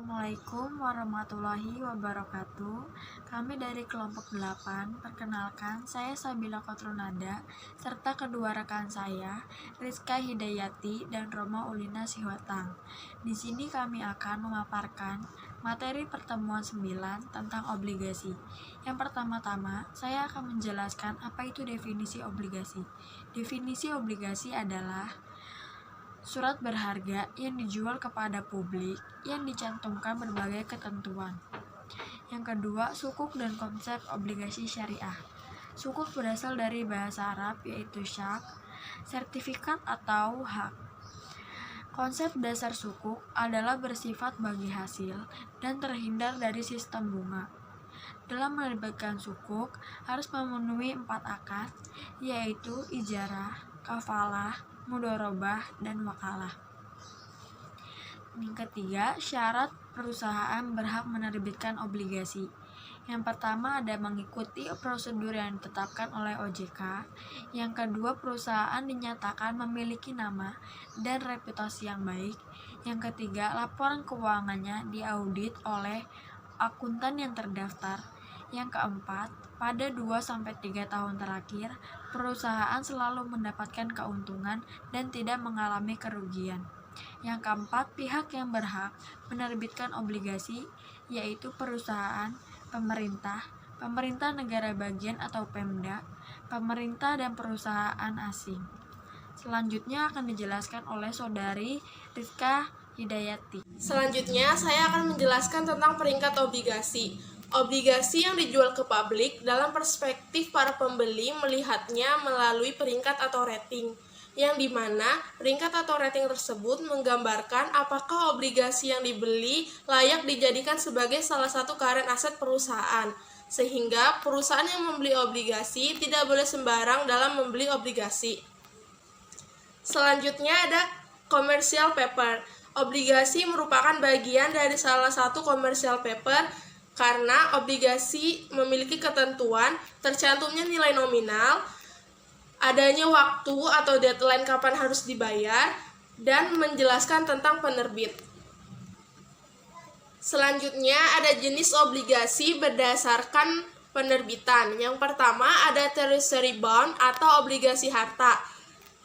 Assalamualaikum warahmatullahi wabarakatuh. Kami dari kelompok 8. Perkenalkan, saya Sabila Kotrunada serta kedua rekan saya, Rizka Hidayati dan Roma Ulina Sihoatang. Di sini kami akan memaparkan materi pertemuan 9 tentang obligasi. Yang pertama-tama, saya akan menjelaskan apa itu definisi obligasi. Definisi obligasi adalah surat berharga yang dijual kepada publik yang dicantumkan berbagai ketentuan. Yang kedua, sukuk dan konsep obligasi syariah. Sukuk berasal dari bahasa Arab yaitu syak, sertifikat atau hak. Konsep dasar sukuk adalah bersifat bagi hasil dan terhindar dari sistem bunga. Dalam menerbitkan sukuk harus memenuhi 4 akad, yaitu ijarah, kafalah, mudharabah, dan wakalah. Yang ketiga, syarat perusahaan berhak menerbitkan obligasi. Yang pertama ada mengikuti prosedur yang ditetapkan oleh OJK. Yang kedua, perusahaan dinyatakan memiliki nama dan reputasi yang baik. Yang ketiga, laporan keuangannya diaudit oleh akuntan yang terdaftar. Yang keempat, pada 2-3 tahun terakhir, perusahaan selalu mendapatkan keuntungan dan tidak mengalami kerugian. Yang keempat, pihak yang berhak menerbitkan obligasi yaitu perusahaan, pemerintah negara bagian atau Pemda, pemerintah dan perusahaan asing. Selanjutnya akan dijelaskan oleh Saudari Rizka Hidayati. Selanjutnya, saya akan menjelaskan tentang peringkat obligasi. Obligasi yang dijual ke publik dalam perspektif para pembeli melihatnya melalui peringkat atau rating, yang dimana peringkat atau rating tersebut menggambarkan apakah obligasi yang dibeli layak dijadikan sebagai salah satu current aset perusahaan, sehingga perusahaan yang membeli obligasi tidak boleh sembarang dalam membeli obligasi. Selanjutnya ada commercial paper. Obligasi merupakan bagian dari salah satu commercial paper karena obligasi memiliki ketentuan tercantumnya nilai nominal, adanya waktu atau deadline kapan harus dibayar, dan menjelaskan tentang penerbit. Selanjutnya ada jenis obligasi berdasarkan penerbitan. Yang pertama ada treasury bond atau obligasi harta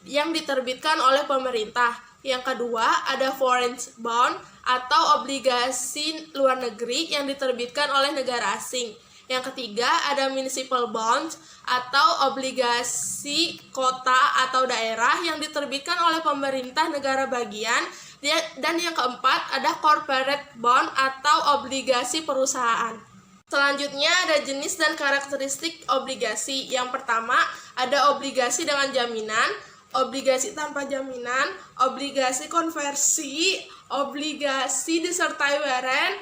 yang diterbitkan oleh pemerintah. Yang kedua ada foreign bond atau obligasi luar negeri yang diterbitkan oleh negara asing. Yang ketiga ada municipal bonds atau obligasi kota atau daerah yang diterbitkan oleh pemerintah negara bagian. Dan yang keempat ada corporate bond atau obligasi perusahaan. Selanjutnya ada jenis dan karakteristik obligasi. Yang pertama ada obligasi dengan jaminan, obligasi tanpa jaminan, obligasi konversi, obligasi disertai warrant,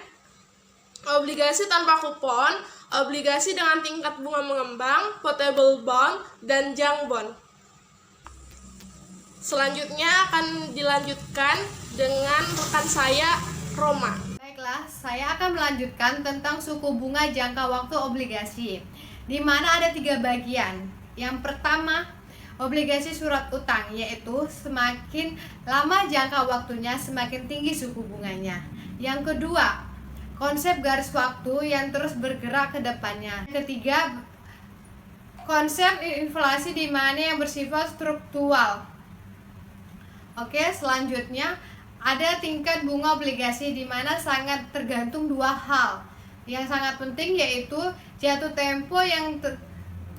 obligasi tanpa kupon, obligasi dengan tingkat bunga mengembang, portable bond, dan junk bond. Selanjutnya akan dilanjutkan dengan rekan saya, Roma. Baiklah, saya akan melanjutkan tentang suku bunga jangka waktu obligasi, di mana ada 3 bagian. Yang pertama, obligasi surat utang, yaitu semakin lama jangka waktunya semakin tinggi suku bunganya. Yang kedua, konsep garis waktu yang terus bergerak ke depannya. Ketiga, konsep inflasi di mana yang bersifat struktural. Oke, selanjutnya ada tingkat bunga obligasi di mana sangat tergantung 2 hal. Yang sangat penting yaitu jatuh tempo yang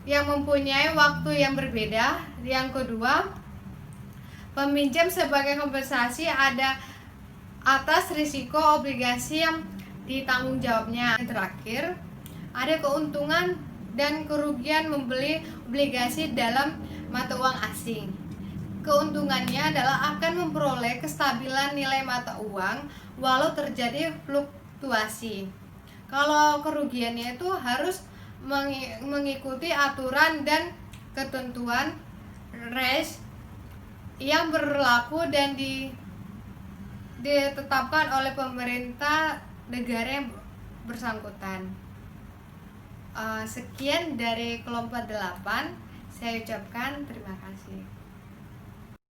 mempunyai waktu yang berbeda. Yang kedua, peminjam sebagai kompensasi ada atas risiko obligasi yang ditanggung jawabnya. Yang terakhir, ada keuntungan dan kerugian membeli obligasi dalam mata uang asing. Keuntungannya adalah akan memperoleh kestabilan nilai mata uang walau terjadi fluktuasi. Kalau kerugiannya itu harus mengikuti aturan dan ketentuan RES yang berlaku dan ditetapkan oleh pemerintah negara yang bersangkutan. Sekian dari kelompok 8, saya ucapkan terima kasih.